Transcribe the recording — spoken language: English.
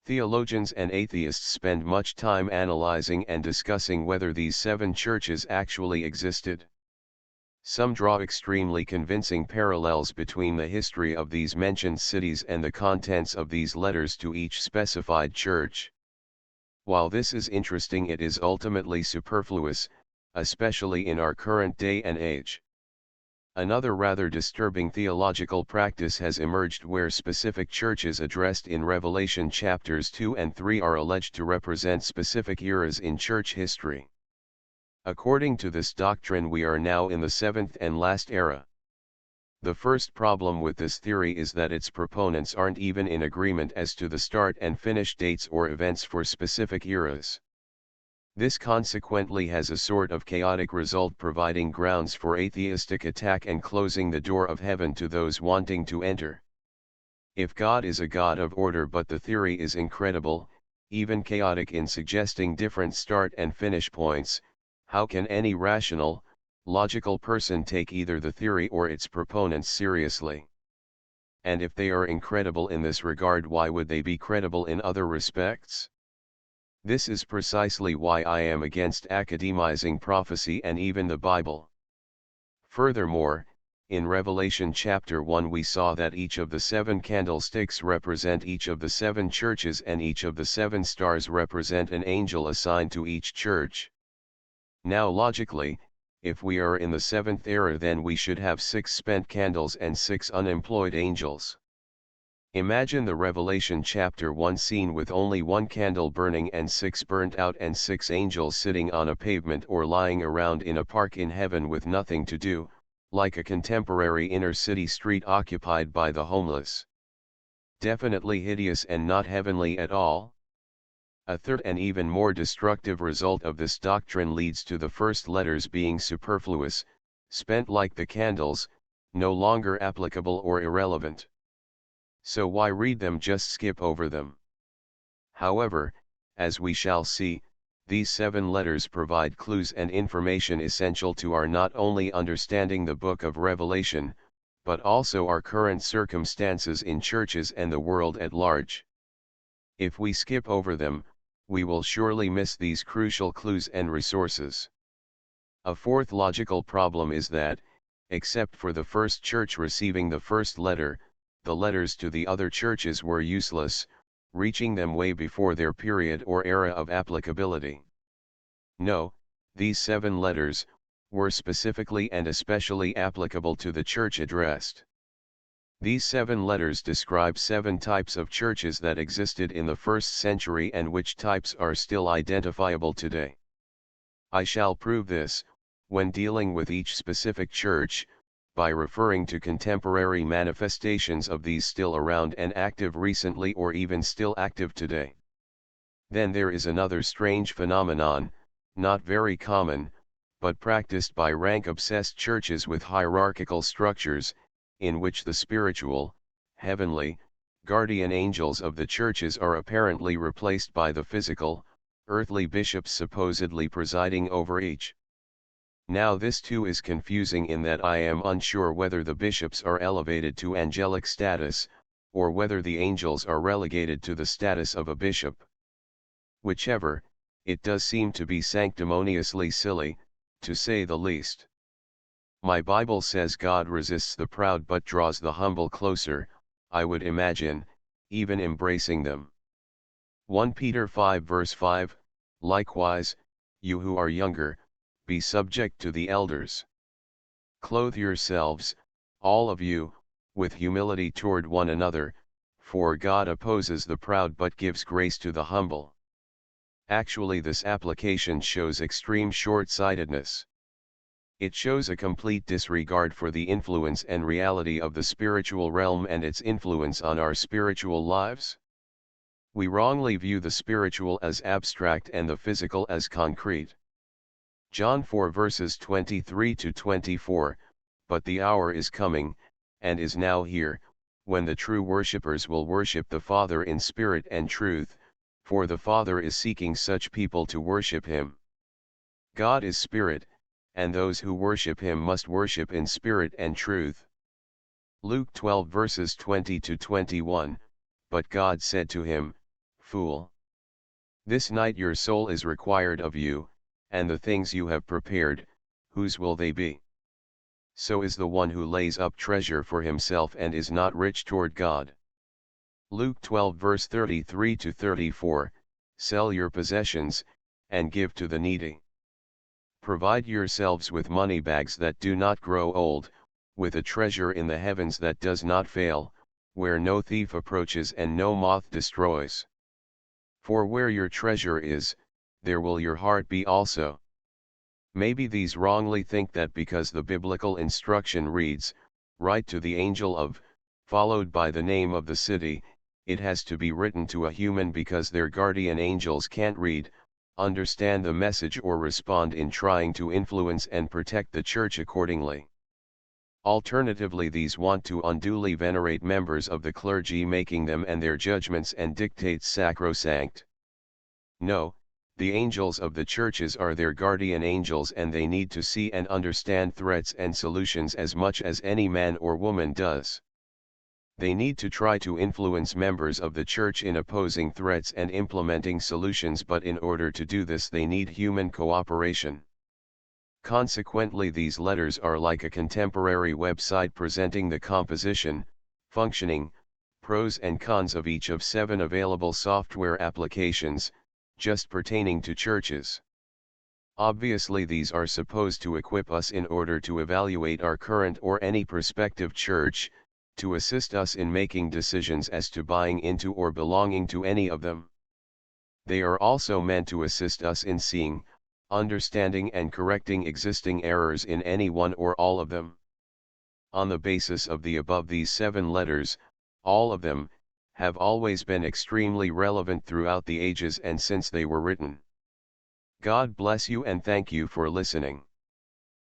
Theologians and atheists spend much time analyzing and discussing whether these 7 churches actually existed. Some draw extremely convincing parallels between the history of these mentioned cities and the contents of these letters to each specified church. While this is interesting, it is ultimately superfluous, especially in our current day and age. Another rather disturbing theological practice has emerged where specific churches addressed in Revelation chapters 2 and 3 are alleged to represent specific eras in church history. According to this doctrine, we are now in the 7th and last era. The first problem with this theory is that its proponents aren't even in agreement as to the start and finish dates or events for specific eras. This consequently has a sort of chaotic result, providing grounds for atheistic attack and closing the door of heaven to those wanting to enter. If God is a God of order but the theory is incredible, even chaotic in suggesting different start and finish points, how can any rational, logical person take either the theory or its proponents seriously? And if they are incredible in this regard, why would they be credible in other respects? This is precisely why I am against academizing prophecy and even the Bible. Furthermore, in Revelation chapter 1 we saw that each of the 7 candlesticks represent each of the 7 churches, and each of the 7 stars represent an angel assigned to each church. Now logically, if we are in the 7th era, then we should have 6 spent candles and 6 unemployed angels. Imagine the Revelation chapter 1 scene with only 1 candle burning and 6 burnt out, and 6 angels sitting on a pavement or lying around in a park in heaven with nothing to do, like a contemporary inner city street occupied by the homeless. Definitely hideous and not heavenly at all. A third and even more destructive result of this doctrine leads to the first letters being superfluous, spent like the candles, no longer applicable or irrelevant. So why read them, just skip over them? However, as we shall see, these 7 letters provide clues and information essential to our not only understanding the book of Revelation, but also our current circumstances in churches and the world at large. If we skip over them, we will surely miss these crucial clues and resources. A fourth logical problem is that, except for the first church receiving the first letter, the letters to the other churches were useless, reaching them way before their period or era of applicability. No, these 7 letters were specifically and especially applicable to the church addressed. These 7 letters describe 7 types of churches that existed in the 1st century and which types are still identifiable today. I shall prove this, when dealing with each specific church, by referring to contemporary manifestations of these still around and active recently or even still active today. Then there is another strange phenomenon, not very common, but practiced by rank-obsessed churches with hierarchical structures, in which the spiritual, heavenly, guardian angels of the churches are apparently replaced by the physical, earthly bishops supposedly presiding over each. Now this too is confusing in that I am unsure whether the bishops are elevated to angelic status, or whether the angels are relegated to the status of a bishop. Whichever, it does seem to be sanctimoniously silly, to say the least. My Bible says God resists the proud but draws the humble closer, I would imagine, even embracing them. 1 Peter 5 verse 5, likewise, you who are younger, be subject to the elders. Clothe yourselves, all of you, with humility toward one another, for God opposes the proud but gives grace to the humble. Actually, this application shows extreme short-sightedness. It shows a complete disregard for the influence and reality of the spiritual realm and its influence on our spiritual lives. We wrongly view the spiritual as abstract and the physical as concrete. John 4 verses 23 to 24, but the hour is coming, and is now here, when the true worshippers will worship the Father in spirit and truth, for the Father is seeking such people to worship him. God is spirit, and those who worship him must worship in spirit and truth. Luke 12 verses 20 to 21, but God said to him, fool. This night your soul is required of you, and the things you have prepared, whose will they be? So is the one who lays up treasure for himself and is not rich toward God. Luke 12 verse 33-34, Sell your possessions, and give to the needy. Provide yourselves with money bags that do not grow old, with a treasure in the heavens that does not fail, where no thief approaches and no moth destroys. For where your treasure is, there will your heart be also. Maybe these wrongly think that because the biblical instruction reads, "Write to the angel of," followed by the name of the city, it has to be written to a human because their guardian angels can't read, understand the message or respond in trying to influence and protect the church accordingly. Alternatively, these want to unduly venerate members of the clergy, making them and their judgments and dictates sacrosanct. No, the angels of the churches are their guardian angels, and they need to see and understand threats and solutions as much as any man or woman does. They need to try to influence members of the church in opposing threats and implementing solutions, but in order to do this they need human cooperation. Consequently, these letters are like a contemporary website presenting the composition, functioning, pros and cons of each of 7 available software applications, just pertaining to churches. Obviously, these are supposed to equip us in order to evaluate our current or any prospective church, to assist us in making decisions as to buying into or belonging to any of them. They are also meant to assist us in seeing, understanding and correcting existing errors in any one or all of them. On the basis of the above, these 7 letters, all of them, have always been extremely relevant throughout the ages and since they were written. God bless you and thank you for listening.